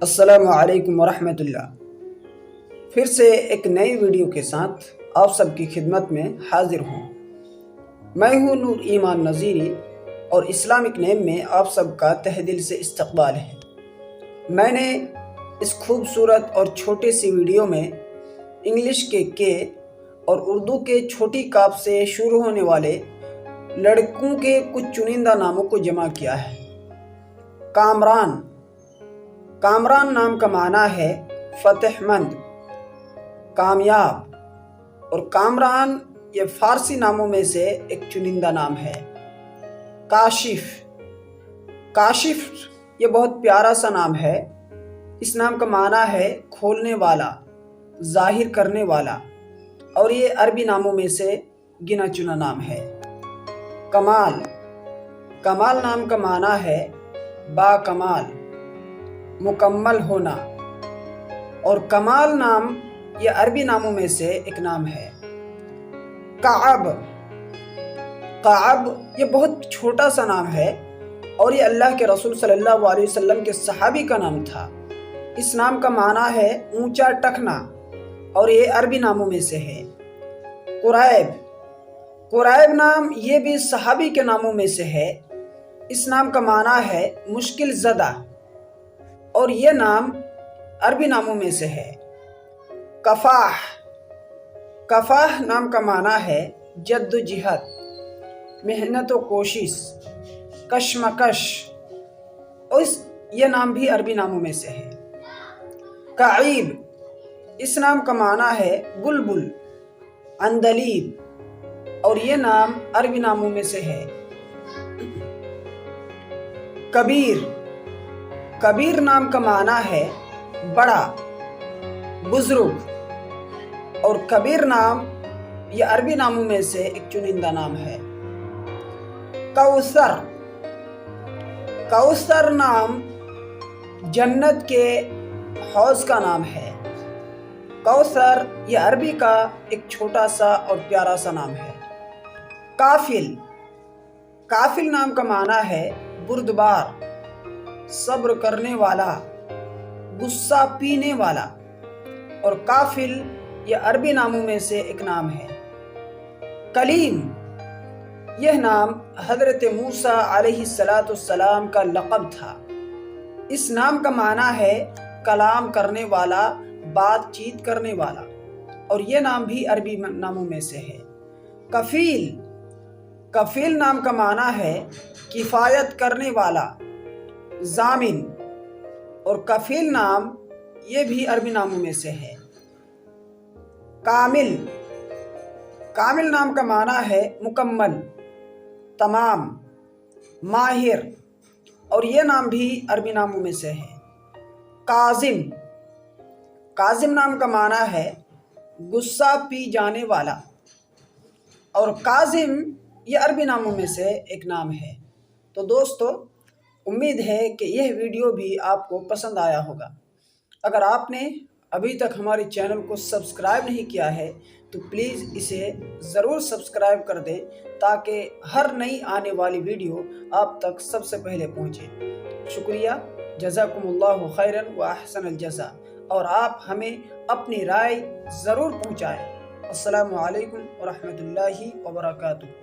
السلام علیکم ورحمۃ اللہ۔ پھر سے ایک نئی ویڈیو کے ساتھ آپ سب کی خدمت میں حاضر ہوں۔ میں ہوں نور ایمان نذیری اور اسلامک نیم میں آپ سب کا تہ دل سے استقبال ہے۔ میں نے اس خوبصورت اور چھوٹے سی ویڈیو میں انگلش کے اور اردو کے چھوٹی کاف سے شروع ہونے والے لڑکوں کے کچھ چنندہ ناموں کو جمع کیا ہے۔ کامران۔ کامران نام کا معنی ہے فتح مند، کامیاب، اور کامران یہ فارسی ناموں میں سے ایک چنندہ نام ہے۔ کاشف۔ کاشف یہ بہت پیارا سا نام ہے۔ اس نام کا معنی ہے کھولنے والا، ظاہر کرنے والا، اور یہ عربی ناموں میں سے گنا چنا نام ہے۔ کمال۔ کمال نام کا معنی ہے با کمال، مکمل ہونا، اور کمال نام یہ عربی ناموں میں سے ایک نام ہے۔ کعب۔ کعب یہ بہت چھوٹا سا نام ہے اور یہ اللہ کے رسول صلی اللہ علیہ وسلم کے صحابی کا نام تھا۔ اس نام کا معنی ہے اونچا ٹکنا، اور یہ عربی ناموں میں سے ہے۔ قریب۔ قریب نام یہ بھی صحابی کے ناموں میں سے ہے۔ اس نام کا معنی ہے مشکل زدہ، اور یہ نام عربی ناموں میں سے ہے۔ کفاح۔ کفاح نام کا معنی ہے جد و جہد، محنت و کوشش، کشمکش، اور یہ نام بھی عربی ناموں میں سے ہے۔ کعیب۔ اس نام کا معنی ہے بلبل، عندلیب، اور یہ نام عربی ناموں میں سے ہے۔ کبیر۔ کبیر نام کا معنی ہے بڑا، بزرگ، اور کبیر نام یہ عربی ناموں میں سے ایک چنندہ نام ہے۔ کوثر۔ کوثر نام جنت کے حوض کا نام ہے۔ کوثر یہ عربی کا ایک چھوٹا سا اور پیارا سا نام ہے۔ کافل۔ کافل نام کا معنی ہے بردبار، صبر کرنے والا، غصہ پینے والا، اور کافل یہ عربی ناموں میں سے ایک نام ہے۔ کلیم۔ یہ نام حضرت موسیٰ علیہ السلام کا لقب تھا۔ اس نام کا معنی ہے کلام کرنے والا، بات چیت کرنے والا، اور یہ نام بھی عربی ناموں میں سے ہے۔ کفیل۔ کفیل نام کا معنی ہے کفایت کرنے والا، ضامن، اور کفیل نام یہ بھی عربی ناموں میں سے ہے۔ کامل۔ کامل نام کا معنی ہے مکمل، تمام، ماہر، اور یہ نام بھی عربی ناموں میں سے ہے۔ کاظم۔ کاظم نام کا معنی ہے غصہ پی جانے والا، اور کاظم یہ عربی ناموں میں سے ایک نام ہے۔ تو دوستو، امید ہے کہ یہ ویڈیو بھی آپ کو پسند آیا ہوگا۔ اگر آپ نے ابھی تک ہمارے چینل کو سبسکرائب نہیں کیا ہے تو پلیز اسے ضرور سبسکرائب کر دیں تاکہ ہر نئی آنے والی ویڈیو آپ تک سب سے پہلے پہنچے۔ شکریہ، جزاکم اللہ خیراً و احسن الجزا، اور آپ ہمیں اپنی رائے ضرور پہنچائیں۔ السلام علیکم ورحمۃ اللہ وبرکاتہ۔